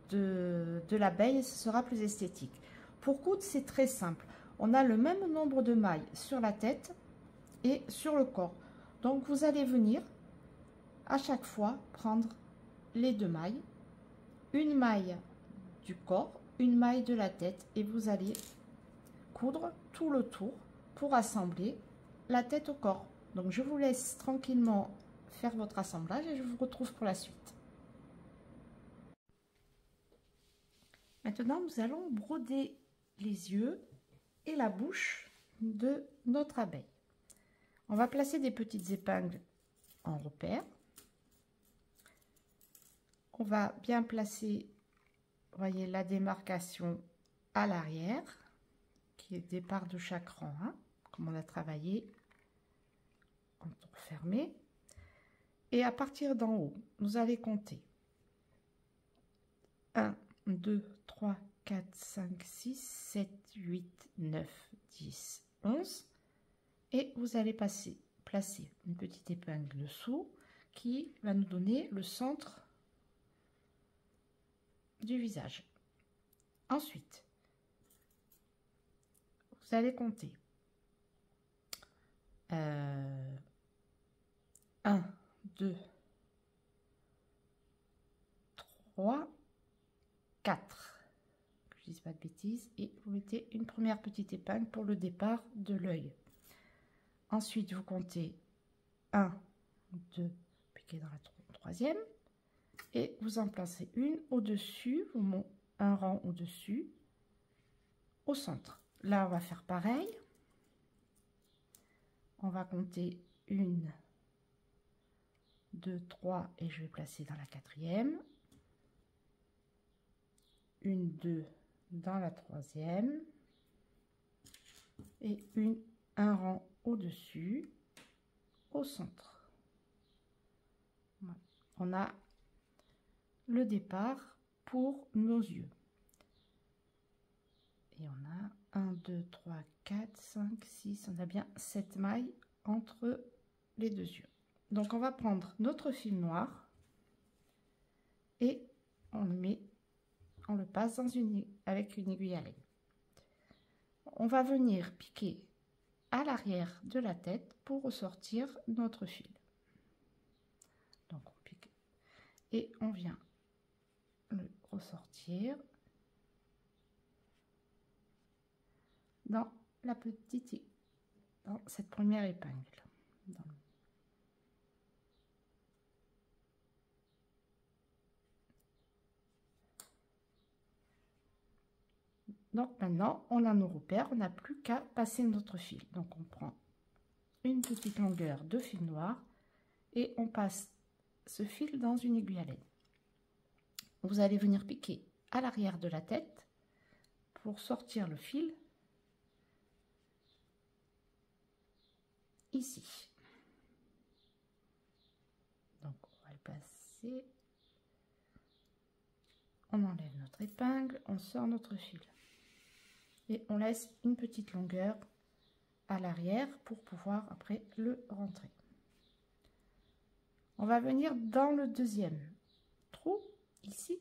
de l'abeille et ce sera plus esthétique. Pour coudre, c'est très simple. On a le même nombre de mailles sur la tête et sur le corps. Donc vous allez venir à chaque fois prendre les deux mailles, une maille du corps, une maille de la tête et vous allez coudre tout le tour pour assembler la tête au corps. Donc je vous laisse tranquillement faire votre assemblage et je vous retrouve pour la suite. Maintenant nous allons broder les yeux et la bouche de notre abeille. On va placer des petites épingles en repère. On va bien placer, voyez, la démarcation à l'arrière, qui est le départ de chaque rang, hein, comme on a travaillé en tour fermé. Et à partir d'en haut, vous allez compter 1, 2, 3, 4, 5, 6, 7, 8, 9, 10, 11. Et vous allez placer une petite épingle dessous qui va nous donner le centre du visage. Ensuite, vous allez compter 1, 2, 3, 4. Que je dise pas de bêtises. Et vous mettez une première petite épingle pour le départ de l'œil. Ensuite, vous comptez 1, 2, piquez dans la troisième. Et vous en placez une au-dessus, un rang au-dessus, au centre. Là, on va faire pareil. On va compter 1, 2, 3 et je vais placer dans la 4e. 1, 2 dans la 3e. Et un rang au-dessus, au centre. Voilà. On a le départ pour nos yeux. Et on a 1, 2, 3, 4, 5, 6, on a bien 7 mailles entre les deux yeux. Donc on va prendre notre fil noir et on le passe avec une aiguille à laine. On va venir piquer à l'arrière de la tête pour ressortir notre fil. Donc on pique et on vient le ressortir dans dans cette première épingle. Donc maintenant on a nos repères, on n'a plus qu'à passer notre fil. Donc on prend une petite longueur de fil noir et on passe ce fil dans une aiguille à laine. Vous allez venir piquer à l'arrière de la tête pour sortir le fil ici. Donc on va le passer, on enlève notre épingle, on sort notre fil et on laisse une petite longueur à l'arrière pour pouvoir après le rentrer. On va venir dans le deuxième trou ici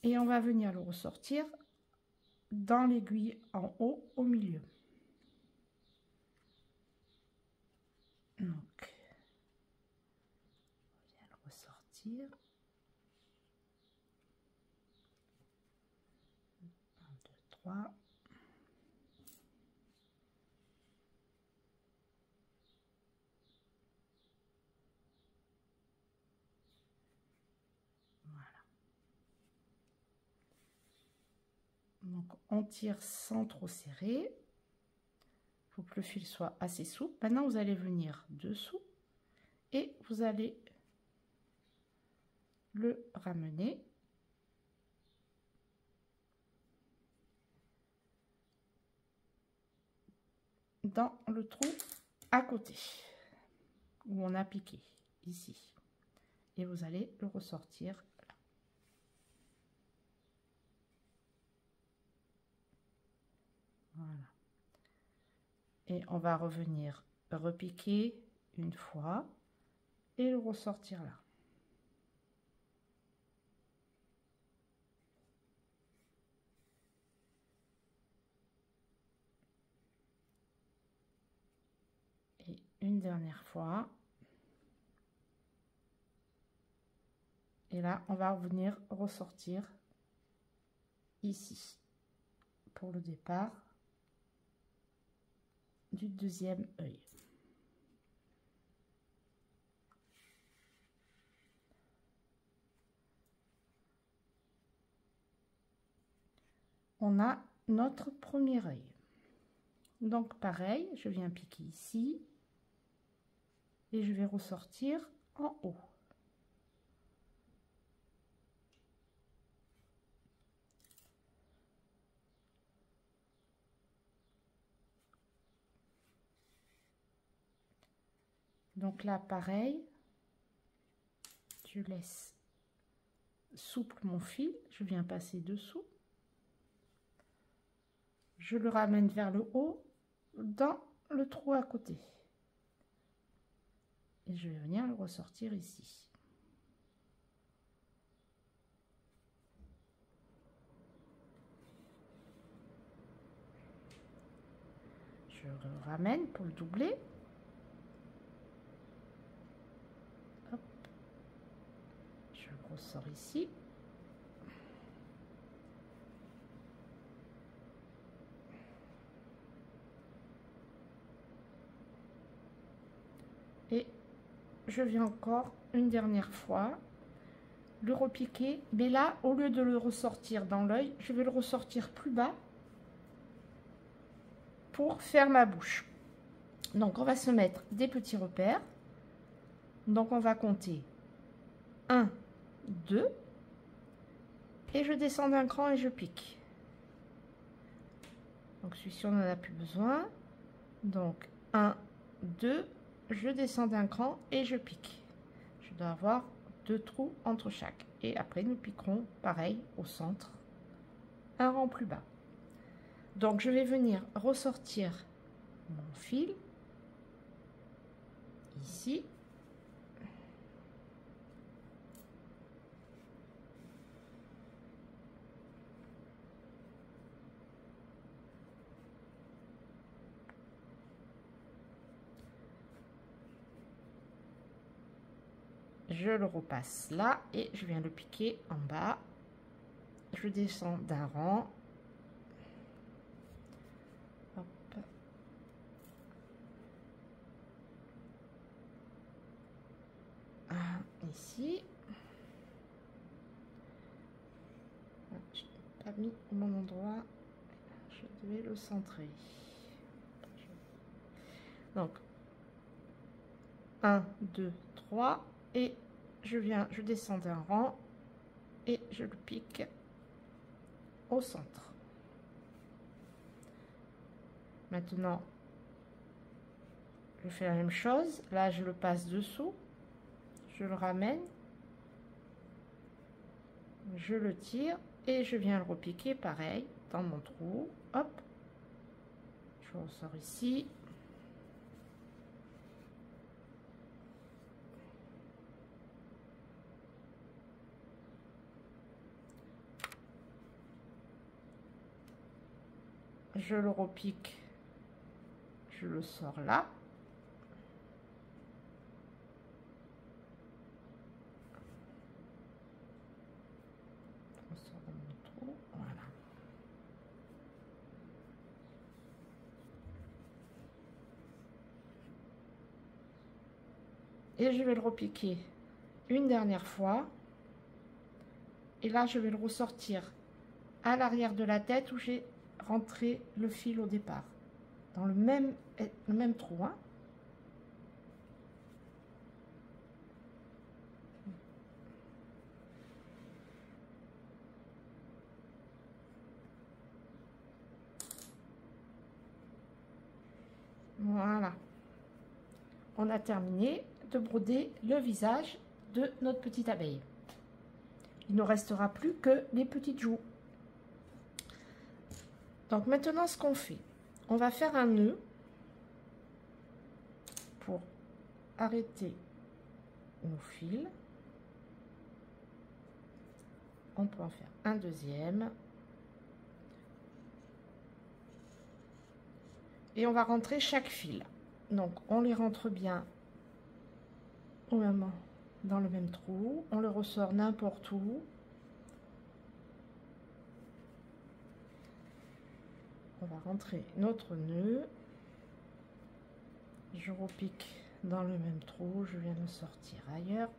et on va venir le ressortir dans l'aiguille en haut au milieu. Donc on vient le ressortir. 1, 2, 3. Donc on tire sans trop serrer. Il faut que le fil soit assez souple. Maintenant vous allez venir dessous et vous allez le ramener dans le trou à côté où on a piqué ici et vous allez le ressortir là. Voilà. Et on va revenir repiquer une fois et le ressortir là. Et une dernière fois. Et là, on va revenir ressortir ici pour le départ du deuxième œil. On a notre premier œil. Donc pareil, je viens piquer ici et je vais ressortir en haut. Donc là, pareil, je laisse souple mon fil, je viens passer dessous, je le ramène vers le haut dans le trou à côté et je vais venir le ressortir ici. Je le ramène pour le doubler. Hop. Je le ressors ici. Et je viens encore une dernière fois le repiquer, mais là, au lieu de le ressortir dans l'œil, je vais le ressortir plus bas pour faire ma bouche. Donc, on va se mettre des petits repères. Donc, on va compter 1, 2, et je descends d'un cran et je pique. Donc, celui-ci, on n'en a plus besoin. Donc, 1, 2, je descends d'un cran et je pique. Je dois avoir 2 trous entre chaque. Et après, nous piquerons pareil au centre, un rang plus bas. Donc, je vais venir ressortir mon fil ici. Je le repasse là et je viens le piquer en bas. Je descends d'un rang. Hop. Ici. Je n'ai pas mis au bon endroit. Je devais le centrer. Donc, 1, 2, 3. Et je descends d'un rang et je le pique au centre. Maintenant, je fais la même chose. Là, je le passe dessous. Je le ramène. Je le tire et je viens le repiquer pareil dans mon trou. Hop. Je ressors ici. Je le repique, je le sors là. On sort dans mon trou, voilà. Et je vais le repiquer une dernière fois. Et là, je vais le ressortir à l'arrière de la tête où j'ai rentré le fil au départ, dans le même trou, hein. Voilà, on a terminé de broder le visage de notre petite abeille. Il ne restera plus que les petites joues. Donc maintenant, ce qu'on fait, on va faire un nœud pour arrêter nos fils. On peut en faire un deuxième. Et on va rentrer chaque fil. Donc on les rentre bien dans le même trou. On le ressort n'importe où. On va rentrer notre nœud. Je repique dans le même trou. Je viens le sortir ailleurs.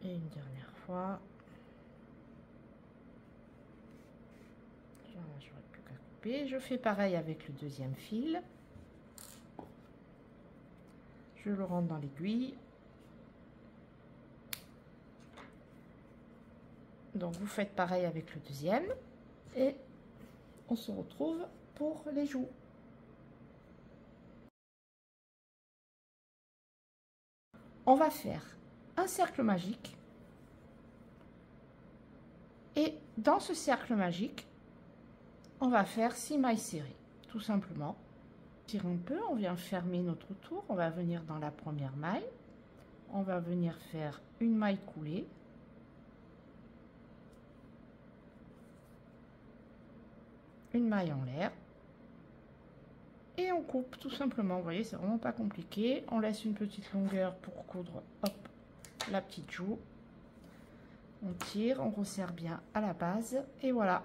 Et une dernière fois. J'aurais plus qu'à couper. Je fais pareil avec le deuxième fil. Je le rentre dans l'aiguille. Donc vous faites pareil avec le deuxième. Et on se retrouve pour les joues. On va faire un cercle magique. Et dans ce cercle magique, on va faire 6 mailles serrées, tout simplement. On tire un peu, on vient fermer notre tour, on va venir dans la première maille, on va venir faire une maille coulée, une maille en l'air, et on coupe tout simplement. Vous voyez, c'est vraiment pas compliqué. On laisse une petite longueur pour coudre, hop, la petite joue. On tire, on resserre bien à la base, et voilà.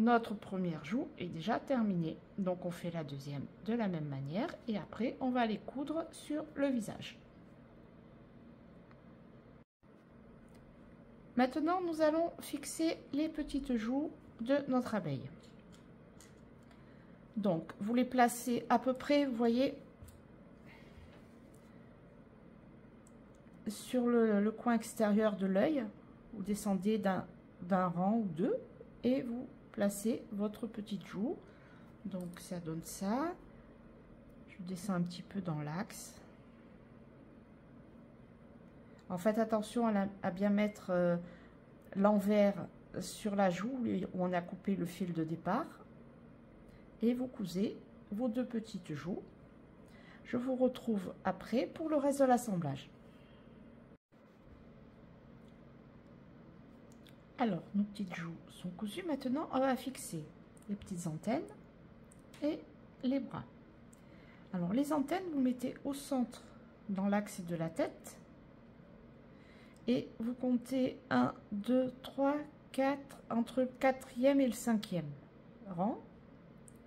notre première joue est déjà terminée. Donc on fait la deuxième de la même manière et après on va les coudre sur le visage. Maintenant nous allons fixer les petites joues de notre abeille. Donc vous les placez à peu près, vous voyez, sur le coin extérieur de l'œil. Vous descendez d'un rang ou deux et vous placez votre petite joue. Donc ça donne ça. Je descends un petit peu dans l'axe. En fait attention à bien mettre l'envers sur la joue où on a coupé le fil de départ. Et vous cousez vos deux petites joues. Je vous retrouve après pour le reste de l'assemblage. Alors, nos petites joues sont cousues. Maintenant, on va fixer les petites antennes et les bras. Alors, les antennes, vous mettez au centre, dans l'axe de la tête. Et vous comptez 1, 2, 3, 4, entre le 4e et le 5e rang.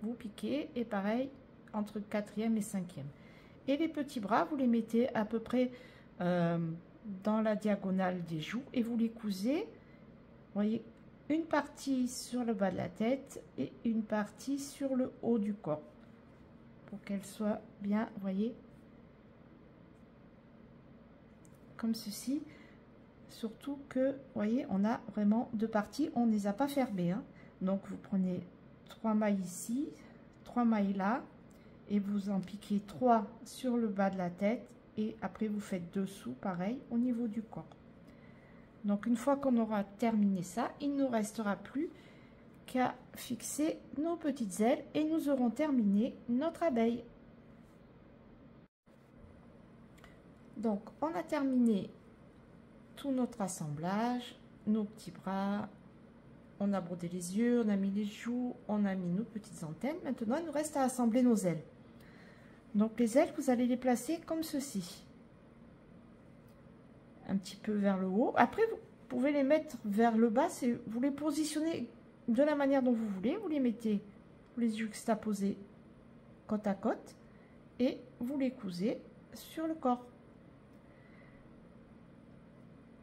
Vous piquez et pareil, entre le 4e et 5e. Et les petits bras, vous les mettez à peu près dans la diagonale des joues et vous les cousez. Vous voyez, une partie sur le bas de la tête et une partie sur le haut du corps pour qu'elle soit bien, vous voyez, comme ceci. Surtout que, vous voyez, on a vraiment deux parties, on ne les a pas fermées, hein. Donc vous prenez 3 mailles ici, 3 mailles là et vous en piquez 3 sur le bas de la tête et après vous faites dessous pareil au niveau du corps. Donc une fois qu'on aura terminé ça, il ne nous restera plus qu'à fixer nos petites ailes et nous aurons terminé notre abeille. Donc on a terminé tout notre assemblage, nos petits bras, on a brodé les yeux, on a mis les joues, on a mis nos petites antennes. Maintenant il nous reste à assembler nos ailes. Donc les ailes, vous allez les placer comme ceci. Un petit peu vers le haut. Après, vous pouvez les mettre vers le bas. Vous les positionnez de la manière dont vous voulez. Vous les mettez, vous les juxtaposez côte à côte et vous les cousez sur le corps.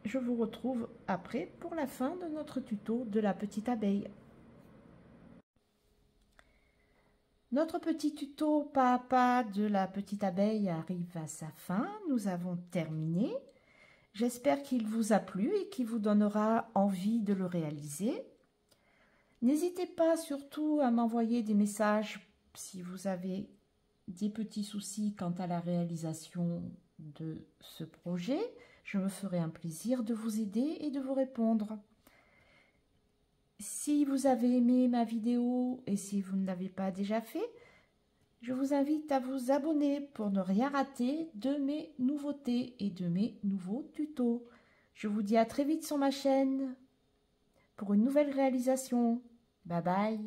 Je vous retrouve après pour la fin de notre tuto de la petite abeille. Notre petit tuto pas à pas de la petite abeille arrive à sa fin. Nous avons terminé. J'espère qu'il vous a plu et qu'il vous donnera envie de le réaliser. N'hésitez pas surtout à m'envoyer des messages si vous avez des petits soucis quant à la réalisation de ce projet. Je me ferai un plaisir de vous aider et de vous répondre. Si vous avez aimé ma vidéo et si vous ne l'avez pas déjà fait, je vous invite à vous abonner pour ne rien rater de mes nouveautés et de mes nouveaux tutos. Je vous dis à très vite sur ma chaîne pour une nouvelle réalisation. Bye bye.